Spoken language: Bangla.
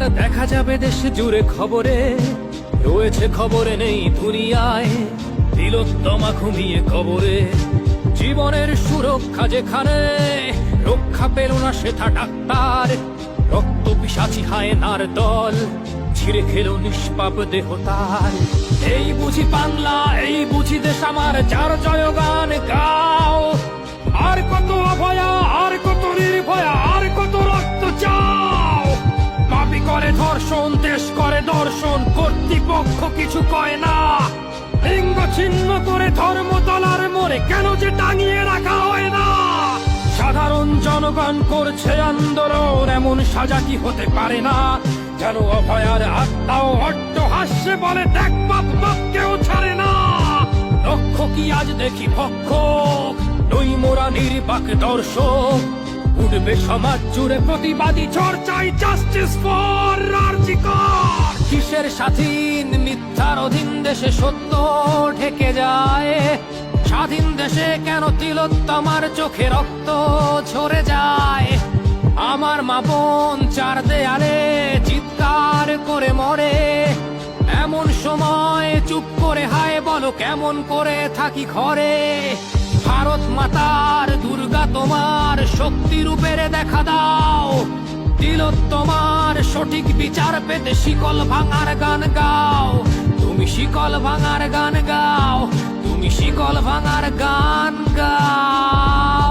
এবার দেখা যাবে দেশ জুড়ে খবরে, রয়েছে খবরে নেই দুনিয়ায়, তিলোত্তমা ঘুমিয়ে কবরে। জীবনের সুরক্ষা যেখানে, রক্ষা পেল না সেথা ডাক্তার, রক্ত পিশাচি হায়নার দল ছিঁড়ে খেলো নিষ্পাপ দেহ তার। এই বুঝি বাংলা, এই বুঝি দেশ আমার, যার জয়গান গাও। আর কত অভয়া, আর কত নির্ভয়া, আর কত রক্ত চাও। পাপি করে ধর্ষণ, দেশ করে দর্শন, কর্তৃপক্ষ কিছু কয় না। লিঙ্গ ছিন্ন করে ধর্মতলার মোড়ে কেন যে টাঙিয়ে রাখা হয় না। সাধারণ জনগণ করছে আন্দোলন, এমন সাজা কি হতে পারে না। যেন অভয়ার আত্মাও অট্ট হাস্যে বলে, দেখ বাপ বাপ কেউ ছাড়ে না। লক্ষ কি আজ দেখি ভক্ষক, নই মোরা নির্বাক দর্শক। উঠবে সমাজ জুড়ে প্রতিবাদী চর্চাই, জাস্টিস ফর আরজি কর। কিসের স্বাধীন, মিথ্যার অধীন দেশে সত্য ঢেকে যায়। স্বাধীন দেশে কেন তিলোত্তমার চোখে রক্ত ঝরে যায়। আমার মা বোন চার দেয়ালে চিৎকার করে মরে, এমন সময় চুপ করে হায় বলো কেমন করে থাকি ঘরে। ভারত মাতার, দুর্গা তোমার শক্তি রূপের দেখা দাও। তিলোত্তমার সঠিক বিচার পেতে শিকল ভাঙার গান গাও। তুমি শিকল ভাঙার গান গাও, তুমি শিকল ভাঙার গান গাও।